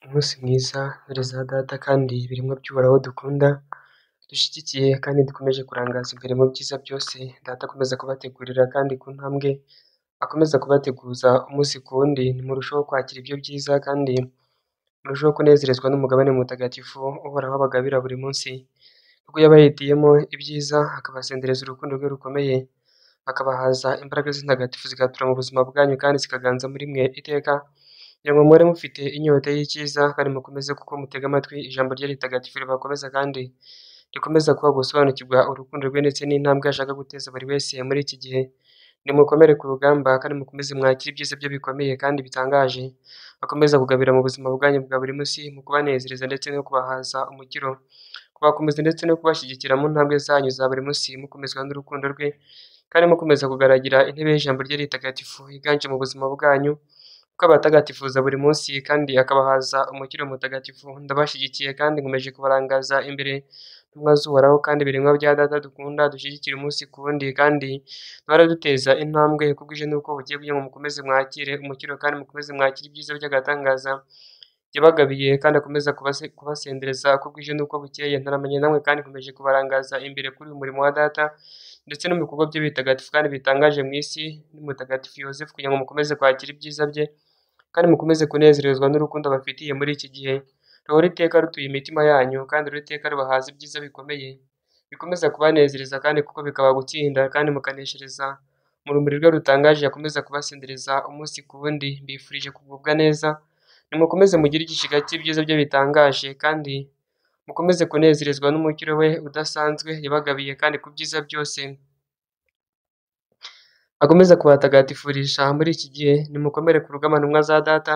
Umunsi mwiza za data kandi birimo by'Uhoraho dukunda, dushyigikiye kandi dukomeje kurangaza imbere mu byiza byose data akomeza kubategurira kandi ku ntambwe akomeza kubateguza umunsi ku wundi, nimurushaho kwakira ibyo byiza kandi murushaho kunezerezwa n'umugabane mutagatifu uhoraho abagabira buri munsi, kuko yabahitiyemo ibyiza akabasendereza urukundo rwe rukomeye, akabahaza imbaraga z'intagatifu zigatura mu buzima bwanyu kandi zikaganza muri mwe iteka, kugira ngo muhore mufite inyota y'icyiza kandi mukomeze kuko mutega amatwi ijambo rye ritagatifu ribakomeza kandi rikomeza kuba gusobanukirwa urukundo rwe ndetse n'intambwe ashaka guteza buri wese muri iki gihe. Nimukomere ku rugamba kandi mukomeze mwakire ibyiza bye bikomeye kandi bitangaje, akomeza kugabira mu buzima bwanyu bwa buri munsi mu kubanezereza ndetse no kubahaza umukiro, kubakomeza ndetse no kubashyigikira mu ntambwe zanyu za buri munsi mukomezwa n'urukundo rwe kandi mukomeza kugaragira intebe y'ijambo rye ritagatifu iganje mu buzima bwanyu, kuko abatagatifuza buri munsi kandi akabahaza umukiro mutagatifu. Ndabashyigikiye kandi nkomeje kubarangaza imbere ntumwa z'Uhoraho kandi ibiremwa bya data dukunda dushyigikira umunsi ku wundi kandi duhora duteza intambwe uko bwije n'uko bukeye, kugira ngo mukomeze mwakire umukiro kandi mukomeze mwakire ibyiza by'agatangaza yabagabiye kandi akomeza kubasendereza uko bwije n'uko bukeye. Ntaramenye namwe kandi nkomeje kubarangaza imbere kuri uyu murimo wa data ndetse no mu bikorwa bye bitagatifu kandi bitangaje mu isi n'umutagatifu Yosefu, kugira ngo mukomeze kwakira ibyiza bye kandi mukomeze kunezerezwa n'urukundo bafitiye muri iki gihe. Ruhora iteka rutuye imitima yanyu kandi ruhora iteka rubahaza ibyiza bikomeye bikomeza kubanezereza kandi kuko bikaba gutsinda kandi mukaneshereza mu rumuri rwe rutangaje yakomeza kubasendereza umunsi ku wundi. Mbifurije kugubwa neza, nimukomeze mugire igishiga cy'ibyiza bye bitangaje kandi mukomeze kunezerezwa n'umukiro we udasanzwe yabagabiye kandi ku byiza byose akomeza kubatagatifurisha muri iki gihe. Nimukomere ku rugamba ntumwa za data,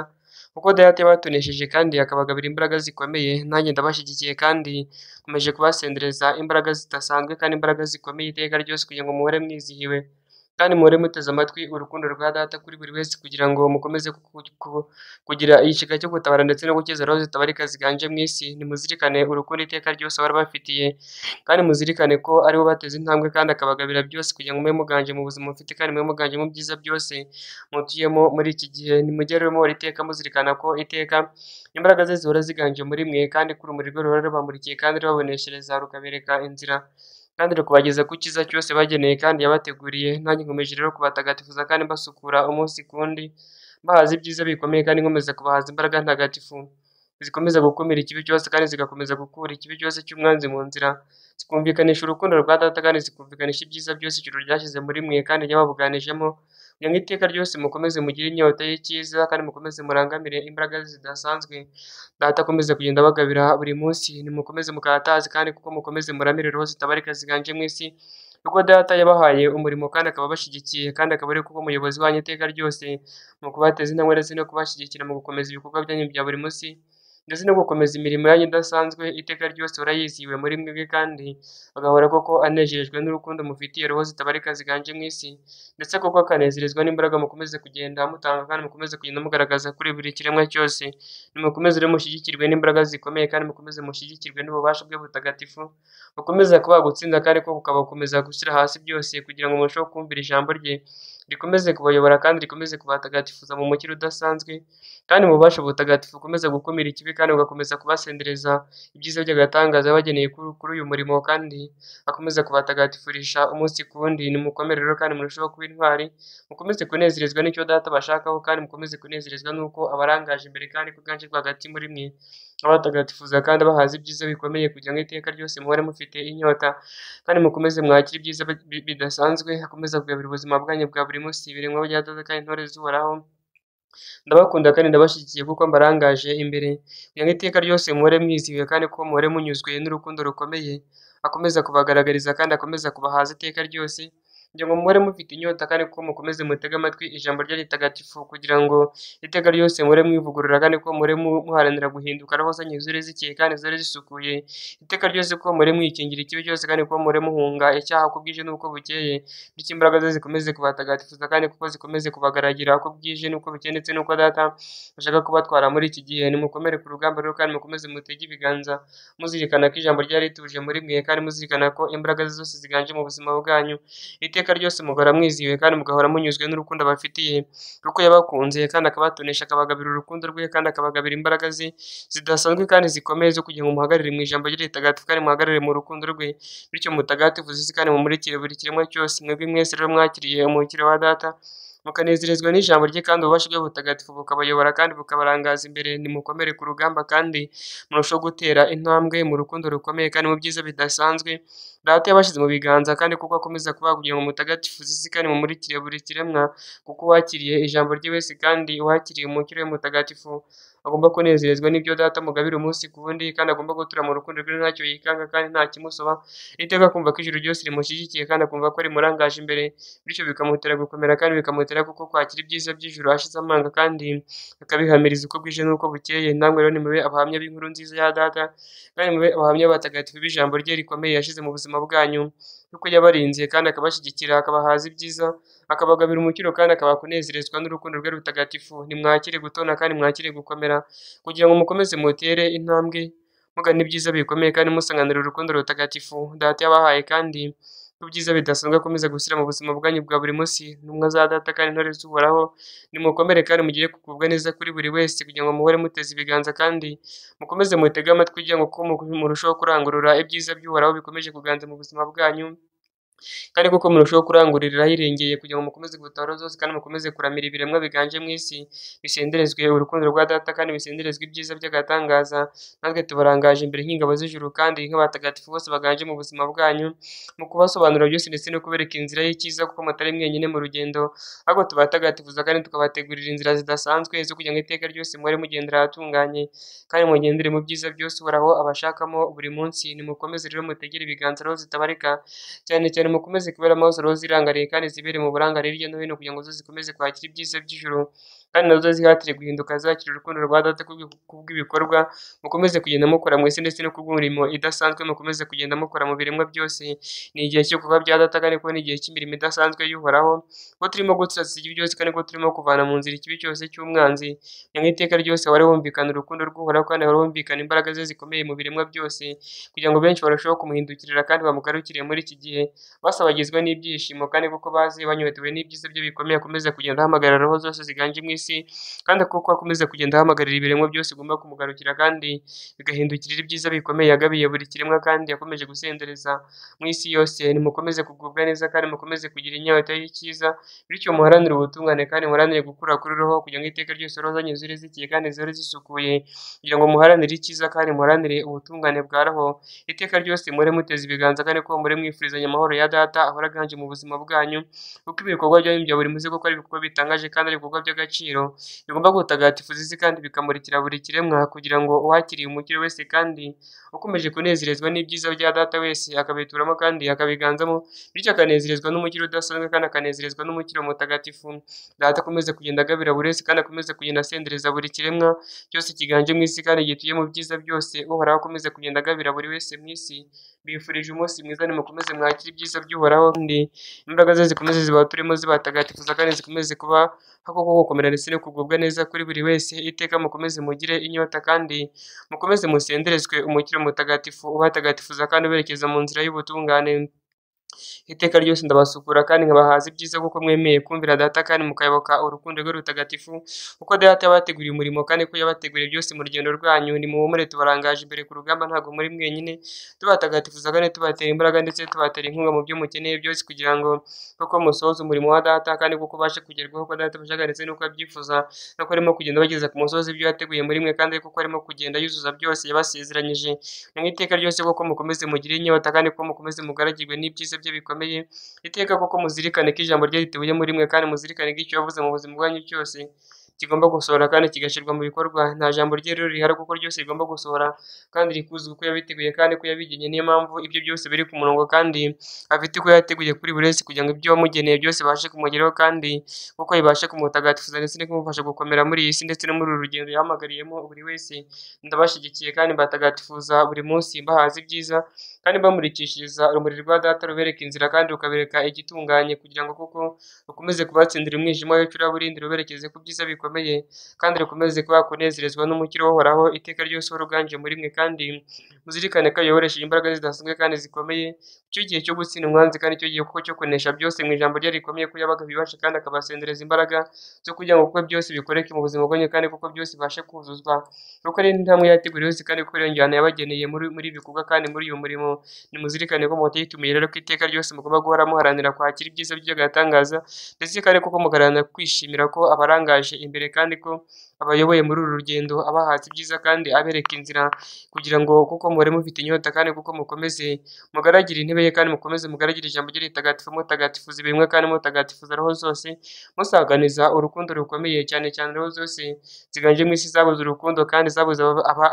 kuko data yabatonesheje kandi akabagabira imbaraga zikomeye. Nanjye ndabashyigikiye kandi nkomeje kubasendereza imbaraga zidasanzwe kandi imbaraga zikomeye iteka ryose, kugira ngo muhore mwizihiwe kandi muhore muteze amatwi urukundo rwa data kuri buri wese, kugira ngo mukomeze kugira igishyika cyo gutabara ndetse no gukiza roho zitabarika ziganje mu isi. Nimuzirikane urukundo iteka ryose bari bafitiye kandi muzirikane ko aribo bateze intambwe kandi akabagabira byose, kugira ngo mube muganje mu buzima mufite kandi mube muganje mu byiza byose mutuyemo muri iki gihe. Nimujye rero muhora iteka muzirikana ko iteka imbaraga ze zihora ziganje muri mwe kandi ko urumuri rwe ruhora rubamurikiye kandi rubaboneshereza rukabereka inzira kandi rukubageza ku cyiza cyose bageneye kandi yabateguriye. Nanjye nkomeje rero kubatagatifuza kandi mbasukura umunsi ku wundi, mbahaza ibyiza bikomeye kandi nkomeza kubahaza imbaraga ntagatifu zikomeza gukumira ikibi cyose kandi zigakomeza gukura ikibi cyose cy'umwanzi mu nzira, zikumvikanisha urukundo rwa data kandi zikumvikanisha ibyiza byose ijuru ryashyize muri mwe kandi ryababuganijemo, kugira ngo iteka ryose mukomeze mugire inyota y'icyiza kandi mukomeze murangamire imbaraga zidasanzwe data akomeza kugenda abagabira buri munsi. Nimukomeze mukatazi kandi kuko mukomeze muramire roho zitabarika ziganje mu isi, kuko data yabahaye umurimo kandi akaba abashyigikiye kandi akaba ari kuko umuyobozi wanyu iteka ryose mu kubateza intambwe ndetse no kubashyigikira mu gukomeza ibikorwa byanyu bya buri munsi ndetse no gukomeza imirimo yanyu idasanzwe iteka ryose ahora yizihiwe muri mwebwe kandi agahora koko anejejwe n'urukundo mufitiye roho zitabarika ziganje mu isi, ndetse koko akanezerezwa n'imbaraga mukomeze kugenda mutanga kandi mukomeze kugenda mugaragaza kuri buri kiremwa cyose. Nimukomeze rero mushyigikirwe n'imbaraga zikomeye kandi mukomeze mushyigikirwe n'ububasha bwe butagatifu bukomeza kuba gutsinda kandi ko bukabakomeza gushyira hasi byose, kugira ngo murusheho kumvira ijambo rye rikomeze kubayobora kandi rikomeze kubatagatifuza mu mukiro udasanzwe kandi mu bubasha butagatifu bukomeza gukumira ikibi kandi bugakomeza kubasendereza ibyiza by'agatangaza yabageneye kuri uyu murimo kandi akomeza kubatagatifurisha umunsi ku wundi. Nimukomere rero kandi murusheho kuba intwari, mukomeze kunezerezwa n'icyo data bashakaho kandi mukomeze kunezerezwa n'uko abarangaje imbere kandi ko uganje rwagati muri mwe abatagatifuza kandi abahaza ibyiza bikomeye, kugira ngo iteka ryose muhore mufite inyota kandi mukomeze mwakire ibyiza bidasanzwe akomeza kugabira ubuzima bwanyu bwa buri munsi ibiremwa bya data kandi intore z'Uhoraho. Ndabakunda kandi ndabashyigikiye kuko mbarangaje imbere, kugira ngo iteka ryose muhore mwizihiwe kandi ko muhore munyuzwe n'urukundo rukomeye akomeza kubagaragariza kandi akomeza kubahaza iteka ryose, kugira ngo muhore mufite inyota kandi ko mukomeze mutege amatwi ijambo rye ritagatifu, kugira ngo iteka ryose muhore mwivugurura kandi ko muhore muharanira guhinduka roho zanyu zire zikeye kandi zire zisukuye iteka ryose, ko muhore mwikingira ikibi cyose kandi ko muhore muhunga icyaha uko bwije n'uko bukeye, bityo imbaraga ze zikomeze kubatagatifuza kandi kuko zikomeze kubagaragira uko bwije n'uko bukeye ndetse n'uko data bashaka kubatwara muri iki gihe. Nimukomere ku rugamba rero kandi mukomeze mutege ibiganza muzirikana ko ijambo ryari rituje muri mwe kandi muzirikana ko imbaraga ze zose ziganje mu buzima bwanyu iteka iteka ryose mugahora mwizihiwe kandi mugahora munyuzwe n'urukundo abafitiye, kuko yabakunze kandi akabatonesha, akabagabira urukundo rwe kandi akabagabira imbaraga ze zidasanzwe kandi zikomeye zo kugira ngo muhagarare mu ijambo rye ritagatifu kandi muhagarare mu rukundo rwe, bityo mutagatifuze isi kandi mumurikire buri kiremwa cyose. Mwebwe mwese rero mwakiriye umukiro wa Data, mukanezerezwa n'ijambo rye kandi ububasha bwe butagatifu bukabayobora kandi bukabarangaza imbere, nimukomere ku rugamba kandi murushaho gutera intambwe mu rukundo rukomeye kandi mu byiza bidasanzwe Data yabashyize mu biganza, kandi kuko akomeza kubaha kugira ngo mutagatifuze isi kandi mumurikire buri kiremwa, kuko uwakiriye ijambo rye wese kandi uwakiriye umukiro we mutagatifu agomba kunezerezwa n'ibyo Data amugabira umunsi ku wundi, kandi agomba gutura mu rukundo rwe ntacyo yikanga kandi nta kimusoba, iteka kumva ko ijuru ryose rimushyigikiye kandi akumva ko rimurangaje imbere, bityo bikamutera gukomera kandi bikamutera kuko kwakira ibyiza by'ijuru ashize amanga kandi akabihamiriza uko bwije n'uko bukeye. Namwe rero nimube abahamya b'inkuru nziza ya Data, kandi mube abahamya b'abatagatifu b'ijambo rye rikomeye yashyize mu buzima bwanyu, kuko yabarinze kandi akabashyigikira, akabahaza ibyiza, akabagabira umukiro kandi akabaha kunezerezwa n'urukundo rwe rutagatifu. Nimwakire gutona kandi mwakire gukomera, kugira ngo mukomeze mutere intambwe mugana ibyiza bikomeye kandi musanganira urukundo rutagatifu Data yabahaye, kandi ku byiza bidasanzwe akomeza gushyira mu buzima bwanyu bwa buri munsi. Intumwa za Data kandi intore z'Uhoraho, nimukomere kandi mugire kugubwa neza kuri buri wese, kugira ngo muhore muteze ibiganza kandi mukomeze mutege amatwi, kugira ngo murusheho kurangurura ibyiza by'Uhoraho bikomeje kuganza mu buzima bwanyu, kandi kuko murushaho kurangurira ahirengeye, kugira ngo mukomeze gutahura zose kandi mukomeze kuramira ibiremwa biganje mu isi, bisenderezwe urukundo rwa Data kandi bisenderezwe ibyiza by'agatangaza. Natwe tubarangaje imbere nk'ingabo z'ijuru kandi nk'abatagatifu bose baganje mu buzima bwanyu, mu kubasobanurira byose ndetse no kubereka inzira y'icyiza, kuko mutari mwenyine mu rugendo, ahubwo tubatagatifuza kandi tukabategurira inzira zidasanzwe zo kugira ngo iteka ryose muhore mugendera ahatunganye kandi mugendere mu byiza byose Uhoraho abashakamo buri munsi. Nimukomeze rero mutegere ibiganza roho zitabarika, cyane cyane mukomeze kubera amaso roho zirangariye kandi zibere mu burangare hirya no hino, kugira ngo zo zikomeze kwakira ibyiza by'ijuru, kandi nazo zihatire guhinduka zakira urukundo rwa Data kubw'ibikorwa mukomeze kugenda mukora mu isi, ndetse no kubw'umurimo idasanzwe mukomeze kugenda mukora mu biremwa byose. Ni igihe cyo kuba bya Data kandi ko ni igihe cy'imirimo idasanzwe y'Uhoraho, ko turimo gutsatsa ikibi byose kandi ko turimo kuvana mu nzira ikibi cyose cy'umwanzi. Nyamara iteka ryose wari wumvikana urukundo rw'Uhoraho kandi wari wumvikana imbaraga ze zikomeye mu biremwa byose, kugira ngo benshi barusheho kumuhindukirira kandi bamugarukire muri iki gihe basabagizwa n'ibyishimo, kandi kuko bazi banyotewe n'ibyiza bye bikomeye akomeza kugenda ahamagarira roho zose ziganje mu isi, kandi kuko akomeza kugenda ahamagarira ibiremwa byose igomba kumugarukira kandi bigahindukirira ibyiza bikomeye yagabiye buri kiremwa kandi yakomeje gusendereza mu isi yose. Nimukomeze kugubwa neza kandi mukomeze kugira inyota y'icyiza, bityo muharanire ubutungane kandi muharanire gukura kuri roho, kugira ngo iteka ryose roho zanyu zire zikiye kandi zihore zisukuye, kugira ngo muharanire icyiza kandi muharanire ubutungane bwa roho, iteka ryose muhore muteze ibiganza kandi ko muhore mwifurizanya amahoro ya Data ahora aganje mu buzima bwanyu, kuko ibikorwa byanyu bya buri munsi kuko ari ibikorwa bitangaje kandi ari ibikorwa by'agaciro, bigomba gutagatifuza isi kandi bikamurikira buri kiremwa, kugira ngo uwakiriye umukiro wese kandi ukomeje kunezerezwa n'ibyiza bya Data wese akabituramo kandi akabiganzamo, bityo akanezerezwa n'umukiro udasanzwe kandi akanezerezwa n'umukiro mutagatifu Data akomeza kugenda agabira buri wese kandi akomeza kugenda asendereza buri kiremwa cyose kiganje mu isi kandi gituye mu byiza byose. Uhoraho akomeza kugenda agabira buri wese mu isi. Bifurije umunsi mwiza, nimukomeze mwakire ibyiza by'Uhoraho kandi imbaraga ze zikomeze zibaturemo zibatagatifuza kandi zikomeze kuba hakoko gukomera ndetse no kugubwa neza kuri buri wese. Iteka mukomeze mugire inyota kandi mukomeze musenderezwe umukiro mutagatifu ubatagatifuza kandi uberekeza mu nzira y'ubutungane. Iteka ryose ndabasukura kandi nkabahaza ibyiza kuko mwemeye kumvira Data kandi mukayoboka urukundo rwe rutagatifu, kuko Data yabateguriye umurimo kandi ko yabateguriye byose mu rugendo rwanyu. Nimuhumure tubarangaje imbere ku rugamba, ntabwo muri mwenyine, tubatagatifuza kandi tubatera imbaraga ndetse tubatera inkunga mu byo mukeneye byose, kugira ngo koko musohoze umurimo wa Data kandi kuko ubashe kugerwaho ko Data abashaka ndetse n'uko abyifuza, nuko arimo kugenda bageza ku musozi ibyo yateguye muri mwe, kandi kuko arimo kugenda yuzuza byose yabasezeranyije. Mu iteka ryose koko mukomeze mugire inyota kandi ko mukomeze mugaragirwe n'ibyiza bye bikomeye. Iteka koko muzirikane ko ijambo rye rituye muri mwe, kandi muzirikane ko icyo yavuze mu buzima bwanyu cyose kigomba gusohora kandi kigashyirwa mu bikorwa. Nta jambo rye rero rihari kuko ryose rigomba gusohora kandi rikuzwe uko yabiteguye kandi ko yabigennye. Niyo mpamvu ibyo byose biri ku murongo kandi afite uko yateguye kuri buri wese, kugira ngo ibyo wamugeneye byose bibashe kumugeraho kandi kuko bibashe kumutagatifuza ndetse no kumufasha gukomera muri iyi si ndetse no muri uru rugendo yahamagariyemo buri wese. Ndabashyigikiye kandi mbatagatifuza buri munsi, mbahaza ibyiza kandi mbamurikishiriza urumuri rwa Data rubereka inzira kandi rukabereka igitunganye, kugira ngo kuko rukomeze kubatsindira umwijima w'icuraburindi ruberekeze ku byiza bikomeye. rikomeye kandi rikomeze kuba kunezerezwa n'umukiro uhoraho iteka ryose uhora uganje muri mwe, kandi muzirikane ko yayoboresheje imbaraga zidasanzwe kandi zikomeye icyo gihe cyo gutsinda umwanzi, kandi icyo gihe kuko cyo kunesha byose mu ijambo rye rikomeye ko yabaga bibasha kandi akabasendereza imbaraga zo kugira ngo kuko byose bikoreke mu buzima bwanyu kandi kuko byose bibashe kuzuzwa, kuko ari intambwe yateguriwe yose kandi kuko iyo njyana yabageneye muri ibi bikorwa kandi muri uyu murimo. Nimuzirikane ko mutayitumiye rero ko iteka ryose mugomba guhora muharanira kwakira ibyiza by'agatangaza, ndetse kandi kuko mugaharanira kwishimira ko abarangaje imbere kandi ko abayoboye muri uru rugendo abahatse ibyiza kandi abereka inzira, kugira ngo kuko muhore mufite inyota kandi kuko mukomeze mugaragire intebe ye kandi mukomeze mugaragire ijambo rye ritagatifu, mutagatifuza ibimwe kandi mutagatifuza roho zose, musaganiza urukundo rukomeye, cyane cyane roho zose ziganje mu isi zabuze urukundo kandi zabuze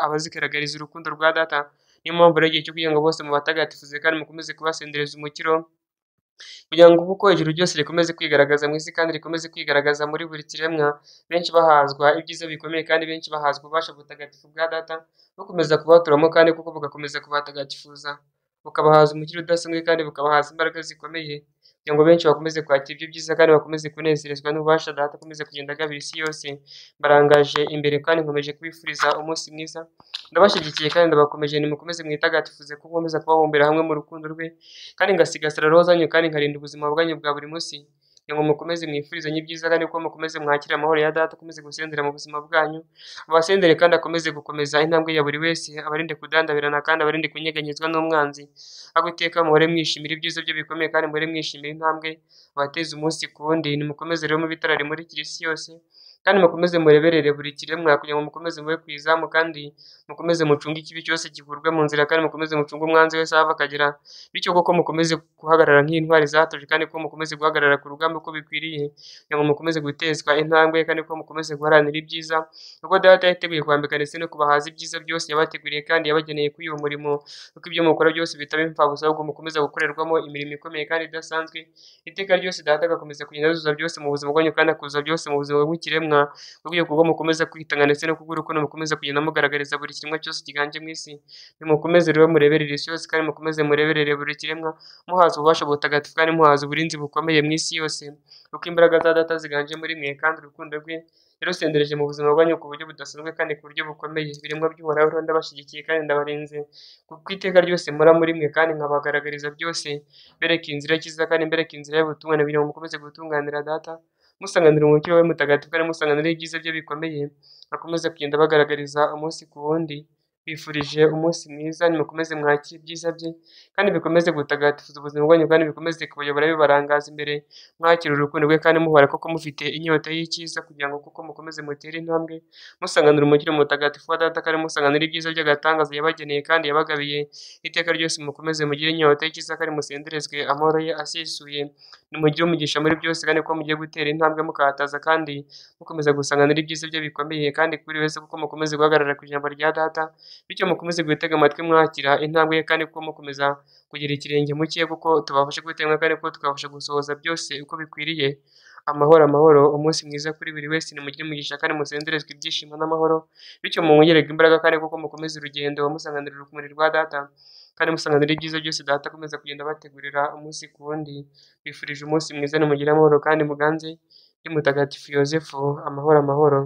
abazigaragariza urukundo rwa Data. Niyo mpamvu rero igihe cyo kugira ngo bose mubatagatifuze kandi mukomeze kubasendereza umukiro, kugira ngo kuko ijuru ryose rikomeze kwigaragaza mu isi kandi rikomeze kwigaragaza muri buri kiremwa, benshi bahazwa ibyiza bikomeye kandi benshi bahazwa ububasha butagatifu bwa Data bukomeza kubaturamo kandi kuko bugakomeza kubatagatifuza, bukabahaza umukiro udasanzwe kandi bukabahaza imbaraga zikomeye, kugira ngo benshi bakomeze kwakira ibyo byiza kandi bakomeze kunezerezwa n'ububasha Data akomeze kugenda agabira isi yose. Mbarangaje imbere kandi nkomeje kubifuriza umunsi mwiza, ndabashyigikiye kandi ndabakomeje, nimukomeze mwitagatifuze kuko nkomeza kubabumbira hamwe mu rukundo rwe, kandi ngasigasira roho zanyu kandi nkarinda ubuzima bwanyu bwa buri munsi, kugira ngo mukomeze mwifurizanye ibyiza kandi kuko mukomeze mwakire amahoro ya Data akomeze gusendera mu buzima bwanyu, abasendere kandi akomeze gukomeza intambwe ya buri wese, abarinde kudandabirana kandi abarinde kunyeganyezwa n'umwanzi, ahubwo iteka muhore mwishimira ibyiza bye bikomeye kandi muhore mwishimira intambwe abateza umunsi ku wundi. Nimukomeze rero mube itara rimurikira isi yose kandi mukomeze mureberere buri kiremwa, kugira ngo mukomeze mube ku izamu kandi mukomeze mucunge ikibi cyose gikurwe mu nzira, kandi mukomeze mucunge umwanzi wese ahava akagera, bityo kuko mukomeze guhagarara nk'intwari zatoje kandi ko mukomeze guhagarara ku rugamba uko bikwiriye, kugira ngo mukomeze gutezwa intambwe kandi ko mukomeze guharanira ibyiza, kuko Data yateguye kwambika ndetse no kubahaza ibyiza byose yabateguriye kandi yabageneye kuri uwo murimo, kuko ibyo mukora byose bitaba impfabusa, ahubwo mukomeza gukorerwamo imirimo ikomeye kandi idasanzwe. Iteka ryose Data agakomeza kugenda yuzuza byose mu buzima bwanyu kandi akuzuza byose mu buzima bw'ikiremwa, kubw'iyo kuko mukomeza kwitanga ndetse no kubw'urukundo mukomeza kugenda mugaragariza buri kiremwa cyose kiganje mu isi. Nimukomeze rero mureberere isi yose kandi mukomeze mureberere buri kiremwa, muhaza ububasha butagatifu kandi muhaza uburinzi bukomeye mu isi yose, kuko imbaraga za Data ziganje muri mwe kandi urukundo rwe yarusendereje mu buzima bwanyu ku buryo budasanzwe kandi ku buryo bukomeye. Ibiremwa by'Uhoraho rero ndabashyigikiye kandi ndabarinze, kuko iteka ryose mpora muri mwe kandi nkabagaragariza byose, mbereka inzira y'icyiza kandi mbereka inzira y'ubutungane, kugira ngo mukomeze gutunganira Data, musanganira umukiro we mutagatifu kandi musanganira ibyiza bye bikomeye, bakomeze kugenda bagaragariza umunsi ku wundi. Bifurije umunsi mwiza, nimukomeze mwakire ibyiza bye kandi bikomeze gutagatifuza ubuzima bwanyu kandi bikomeze kubayobora bibarangaza imbere, mwakira urukundo rwe kandi muhora koko mufite inyota y'icyiza, kugira ngo kuko mukomeze mutere intambwe musanganira umukiro mutagatifu wa Data kandi musanganira ibyiza by'agatangaza yabageneye kandi yabagabiye. Iteka ryose mukomeze mugire inyota y'icyiza kandi musenderezwe amahoro ye asesuye, nimugire umugisha muri byose kandi ko mugiye gutera intambwe mukahataza kandi mukomeza gusanganira ibyiza bye bikomeye, kandi kuri wese kuko mukomeze guhagarara ku ijambo rya Data, bityo mukomeze gutega amatwi mwakira intambwe ye kandi ko mukomeza kugira ikirenge mu cye, kuko tubafashe gutemwa kandi ko tukabasha gusohoza byose uko bikwiriye. Amahoro amahoro, umunsi mwiza kuri buri wese, nimugire umugisha kandi musenderezwe ibyishimo n'amahoro, bityo mwongererwe imbaraga kandi kuko mukomeze urugendo musanganira urumuri rwa Data kandi musanganira ibyiza byose Data akomeza kugenda abategurira umunsi ku wundi. Bifurije umunsi mwiza, nimugire amahoro kandi muganze y'Umutagatifu Yozefu. Amahoro amahoro.